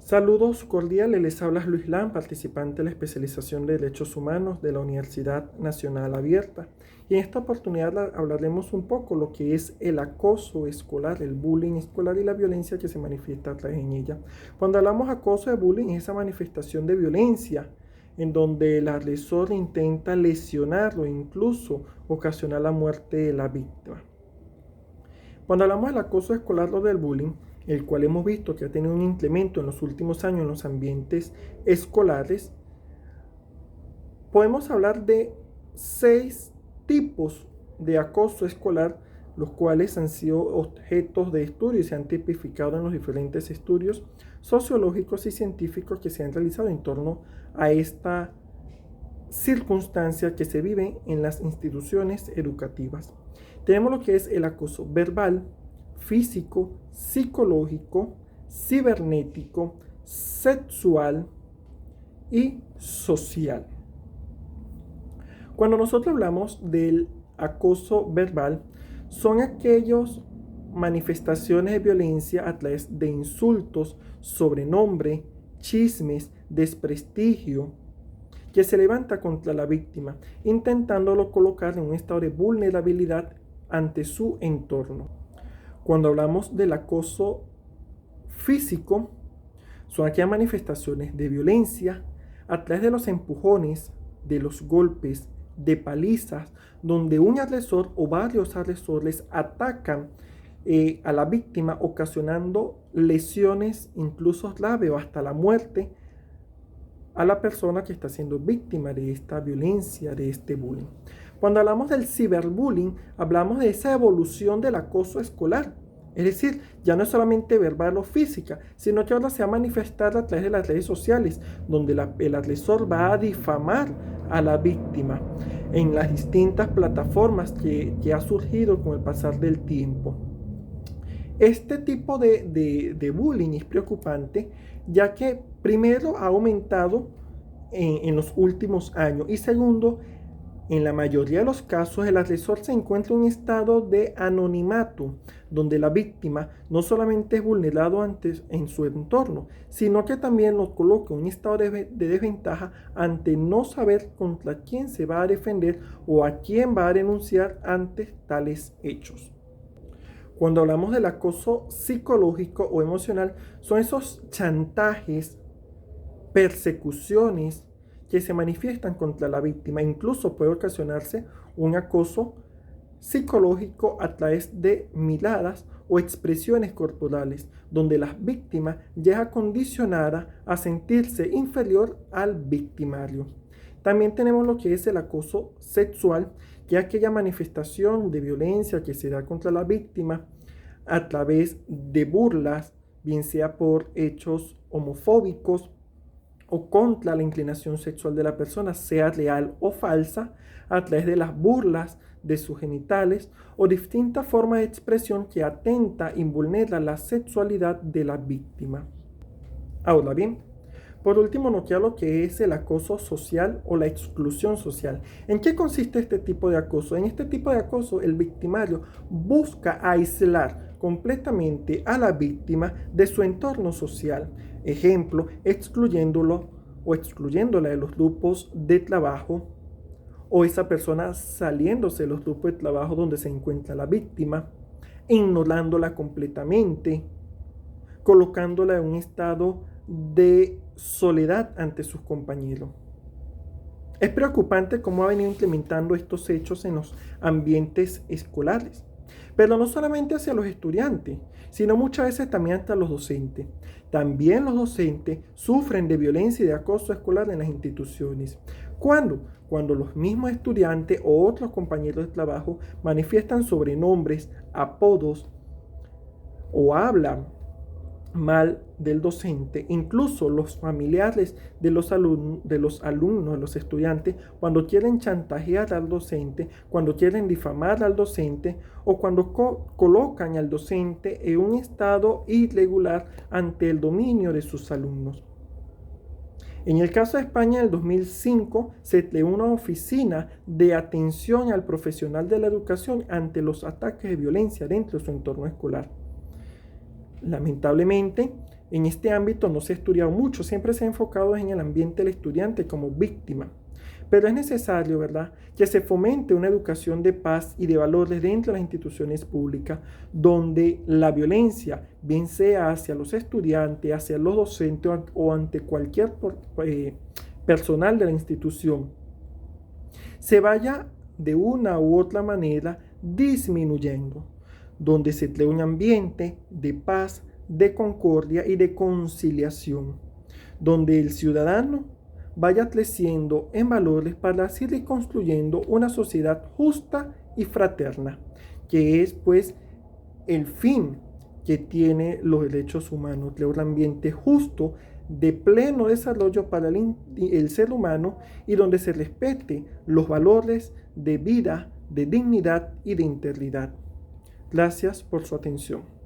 Saludos cordiales, les habla Luis Lam, participante de la especialización de Derechos Humanos de la Universidad Nacional Abierta. Y en esta oportunidad hablaremos un poco lo que es el acoso escolar, el bullying escolar y la violencia que se manifiesta a través de ella. Cuando hablamos de acoso de bullying, es esa manifestación de violencia en donde el agresor intenta lesionar o incluso ocasionar la muerte de la víctima. Cuando hablamos del acoso escolar o del bullying, el cual hemos visto que ha tenido un incremento en los últimos años en los ambientes escolares, podemos hablar de 6 tipos de acoso escolar, los cuales han sido objetos de estudio y se han tipificado en los diferentes estudios sociológicos y científicos que se han realizado en torno a esta circunstancia que se vive en las instituciones educativas. Tenemos lo que es el acoso verbal, físico, psicológico, cibernético, sexual y social. Cuando nosotros hablamos del acoso verbal, son aquellas manifestaciones de violencia a través de insultos, sobrenombre, chismes, desprestigio, que se levanta contra la víctima, intentándolo colocar en un estado de vulnerabilidad ante su entorno. Cuando hablamos del acoso físico, son aquellas manifestaciones de violencia a través de los empujones, de los golpes, de palizas, donde un agresor o varios agresores atacan a la víctima, ocasionando lesiones incluso graves o hasta la muerte a la persona que está siendo víctima de esta violencia, de este bullying. Cuando hablamos del ciberbullying, hablamos de esa evolución del acoso escolar. Es decir, ya no es solamente verbal o física, sino que ahora se va a manifestar a través de las redes sociales, donde el agresor va a difamar a la víctima en las distintas plataformas que ha surgido con el pasar del tiempo. Este tipo de bullying es preocupante, ya que primero ha aumentado en los últimos años y segundo, en la mayoría de los casos el agresor se encuentra en un estado de anonimato, donde la víctima no solamente es vulnerado en su entorno, sino que también lo coloca en un estado de desventaja ante no saber contra quién se va a defender o a quién va a denunciar ante tales hechos. Cuando hablamos del acoso psicológico o emocional, son esos chantajes, persecuciones que se manifiestan contra la víctima. Incluso puede ocasionarse un acoso psicológico a través de miradas o expresiones corporales, donde la víctima ya es condicionada a sentirse inferior al victimario. También tenemos lo que es el acoso sexual, que es aquella manifestación de violencia que se da contra la víctima a través de burlas, bien sea por hechos homofóbicos o contra la inclinación sexual de la persona, sea real o falsa, a través de las burlas de sus genitales o distintas formas de expresión que atenta y vulnera la sexualidad de la víctima. Ahora bien, por último nos queda lo que es el acoso social o la exclusión social. ¿En qué consiste este tipo de acoso? En este tipo de acoso el victimario busca aislar completamente a la víctima de su entorno social. Ejemplo, excluyéndolo o excluyéndola de los grupos de trabajo o esa persona saliéndose de los grupos de trabajo donde se encuentra la víctima, ignorándola completamente, colocándola en un estado de soledad ante sus compañeros. Es preocupante cómo ha venido implementando estos hechos en los ambientes escolares, pero no solamente hacia los estudiantes, sino muchas veces también hasta los docentes. También los docentes sufren de violencia y de acoso escolar en las instituciones. ¿Cuándo? Cuando los mismos estudiantes o otros compañeros de trabajo manifiestan sobrenombres, apodos o hablan mal del docente, incluso los familiares de los alumnos, de los estudiantes, cuando quieren chantajear al docente, cuando quieren difamar al docente o cuando colocan al docente en un estado irregular ante el dominio de sus alumnos. En el caso de España, en el 2005, se creó una oficina de atención al profesional de la educación ante los ataques de violencia dentro de su entorno escolar. Lamentablemente, En este ámbito no se ha estudiado mucho, siempre se ha enfocado en el ambiente del estudiante como víctima. Pero es necesario, ¿verdad?, que se fomente una educación de paz y de valores dentro de las instituciones públicas, donde la violencia, bien sea hacia los estudiantes, hacia los docentes o ante cualquier personal de la institución, se vaya de una u otra manera disminuyendo, donde se crea un ambiente de paz, de concordia y de conciliación, donde el ciudadano vaya creciendo en valores para así ir construyendo una sociedad justa y fraterna, que es pues el fin que tiene los derechos humanos, crear un ambiente justo de pleno desarrollo para el ser humano y donde se respete los valores de vida, de dignidad y de integridad. Gracias por su atención.